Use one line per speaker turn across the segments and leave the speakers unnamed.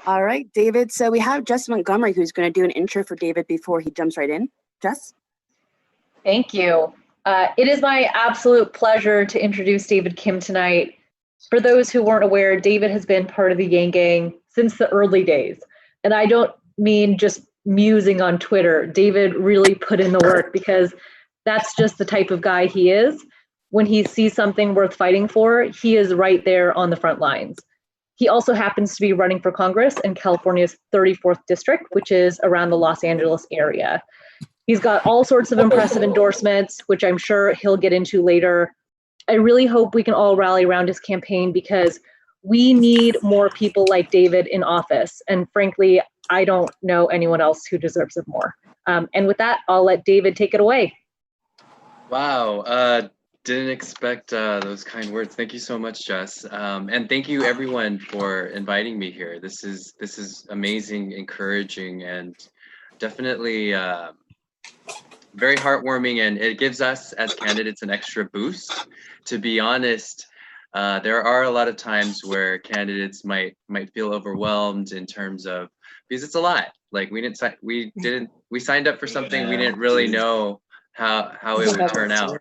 All right, David. So we have Jess Montgomery, who's going to do an intro for David before he jumps right in. Jess?
Thank you. It is my absolute pleasure to introduce David Kim tonight. For those who weren't aware, David has been part of the Yang Gang since the early days. And I don't mean just musing on Twitter. David really put in the work because that's just the type of guy he is. When he sees something worth fighting for, he is right there on the front lines. He also happens to be running for Congress in California's 34th district, which is around the Los Angeles area. He's got all sorts of impressive endorsements, which I'm sure he'll get into later. I really hope we can all rally around his campaign because we need more people like David in office. And frankly, I don't know anyone else who deserves it more. And with that, I'll let David take it away.
Wow. Didn't expect those kind words. Thank you so much, Jess. And thank you everyone for inviting me here. This is amazing, encouraging, and definitely very heartwarming, and it gives us as candidates an extra boost. To be honest, there are a lot of times where candidates might feel overwhelmed in terms of, because it's a lot. Like we signed up for something we didn't really know how it would turn out.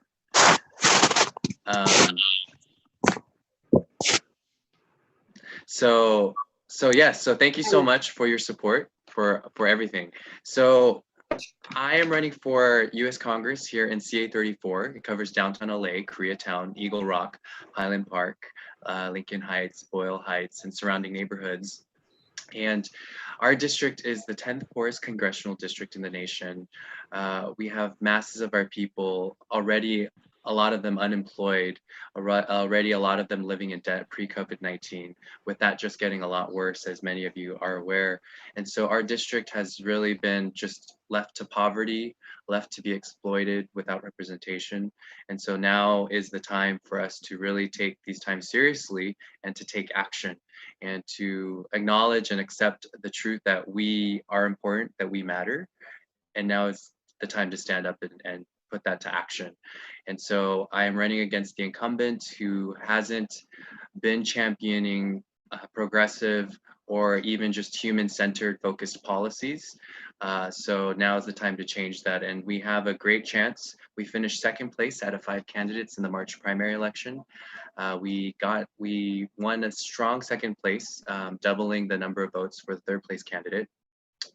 So thank you so much for your support for everything. So I am running for U.S. Congress here in CA-34. It covers downtown LA, Koreatown, Eagle Rock, Highland Park, Lincoln Heights, Boyle Heights, and surrounding neighborhoods. And our district is the 10th poorest congressional district in the nation. We have masses of our people already, a lot of them unemployed, already a lot of them living in debt pre-COVID-19, with that just getting a lot worse, as many of you are aware. And so our district has really been just left to poverty, left to be exploited without representation. And so now is the time for us to really take these times seriously and to take action and to acknowledge and accept the truth that we are important, that we matter. And now is the time to stand up and put that to action. And so I am running against the incumbent who hasn't been championing progressive or even just human-centered focused policies. So now is the time to change that. And we have a great chance. We finished second place out of 5 candidates in the March primary election. We won a strong second place, doubling the number of votes for the third place candidate.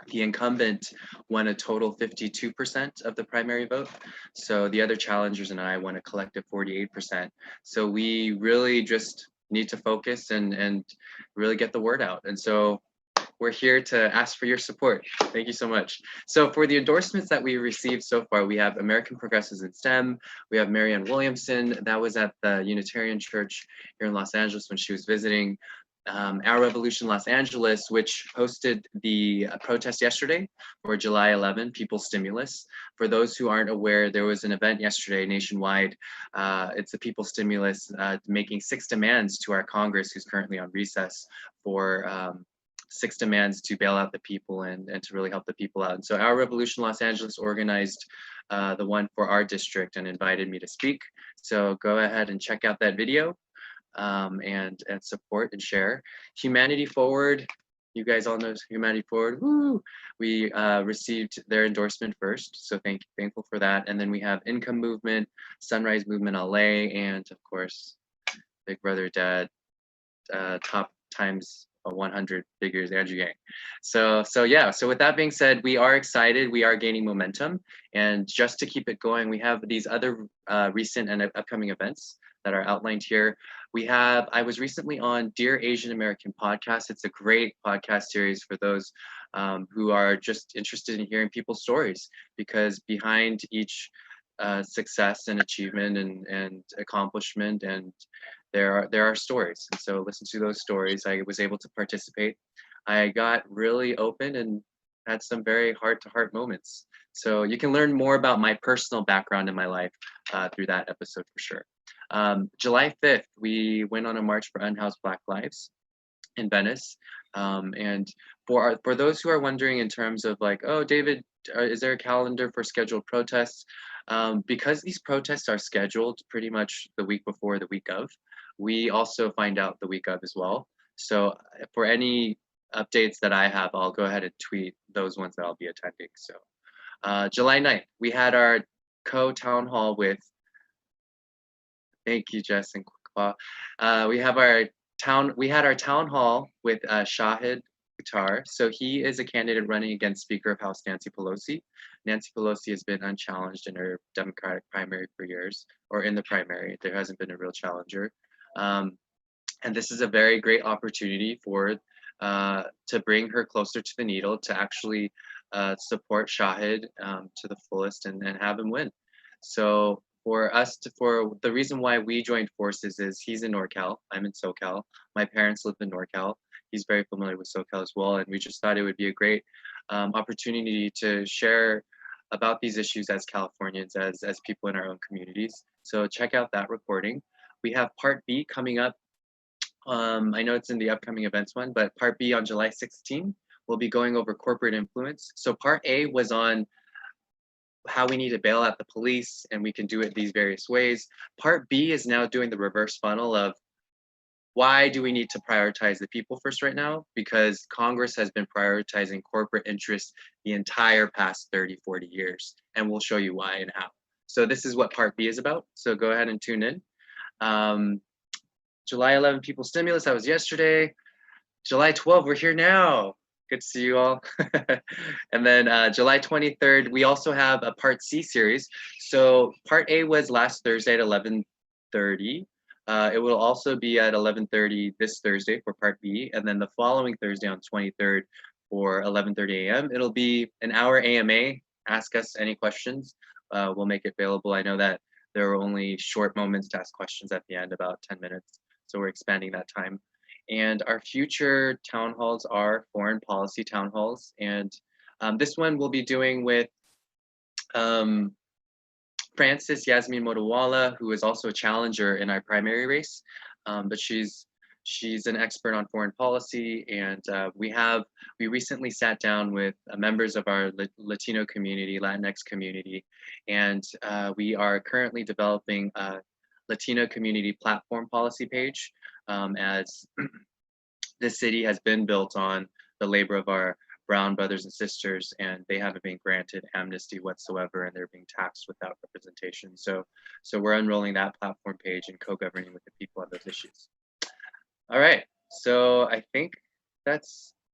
The incumbent won a total 52% of the primary vote. So the other challengers and I won a collective 48%. So we really just need to focus and really get the word out. And so we're here to ask for your support. Thank you so much. So for the endorsements that we received so far, we have American Progressives in STEM. We have Marianne Williamson. That was at the Unitarian Church here in Los Angeles when she was visiting. Our Revolution Los Angeles, which hosted the protest yesterday for July 11, People's Stimulus. For those who aren't aware, there was an event yesterday nationwide. It's a People's Stimulus making 6 demands to our Congress, who's currently on recess, for 6 demands to bail out the people and to really help the people out. And so Our Revolution Los Angeles organized the one for our district and invited me to speak. So go ahead and check out that video. And support and share. Humanity Forward, you guys all know Humanity Forward. Woo! We received their endorsement first, so thankful for that. And then we have Income Movement, Sunrise Movement LA, and of course, Big Brother Dad, top times 100 figures, Andrew Yang. So with that being said, we are excited. We are gaining momentum, and just to keep it going, we have these other recent and upcoming events that are outlined here. I was recently on Dear Asian American podcast. It's a great podcast series for those who are just interested in hearing people's stories, because behind each success and achievement and accomplishment, and there are stories. And so listen to those stories. I was able to participate. I got really open and had some very heart-to-heart moments. So you can learn more about my personal background in my life through that episode for sure. July 5th, we went on a march for Unhoused Black Lives in Venice. And for those who are wondering in terms of like, oh, David, is there a calendar for scheduled protests? Because these protests are scheduled pretty much the week before, the week of, we also find out the week of as well. So for any updates that I have, I'll go ahead and tweet those ones that I'll be attending. So July 9th, we had our co-town hall with, thank you, Jess and Quickpaw. We had our town hall with Shahid Qatar. So he is a candidate running against Speaker of House Nancy Pelosi. Nancy Pelosi has been unchallenged in her Democratic primary for years, or in the primary. There hasn't been a real challenger. And this is a very great opportunity for to bring her closer to the needle, to actually support Shahid to the fullest and have him win. So for the reason why we joined forces is he's in NorCal, I'm in SoCal. My parents live in NorCal. He's very familiar with SoCal as well, and we just thought it would be a great opportunity to share about these issues as Californians, as people in our own communities. So check out that recording. We have part B coming up. I know it's in the upcoming events one, but part B on July 16, we'll be going over corporate influence. So part A was on how we need to bail out the police, and we can do it these various ways. Part B is now doing the reverse funnel of why do we need to prioritize the people first right now? Because Congress has been prioritizing corporate interests the entire past 30, 40 years, and we'll show you why and how. So this is what part B is about. So go ahead and tune in. July 11 people stimulus, that was yesterday. July 12, we're here now. Good to see you all. And then July 23rd, we also have a part C series. So part A was last Thursday at 11:30. It will also be at 11:30 this Thursday for part B. And then the following Thursday on 23rd for 11:30 a.m. It'll be an hour AMA. Ask us any questions. We'll make it available. I know that there are only short moments to ask questions at the end, about 10 minutes. So we're expanding that time. And our future town halls are foreign policy town halls. And this one we'll be doing with Frances Yasmin Motowala, who is also a challenger in our primary race. But she's an expert on foreign policy. And we recently sat down with members of our Latino community, Latinx community. And we are currently developing a Latino community platform policy page, as this city has been built on the labor of our brown brothers and sisters, and they haven't been granted amnesty whatsoever, and they're being taxed without representation. So we're unrolling that platform page and co-governing with the people on those issues. All right, so I think that's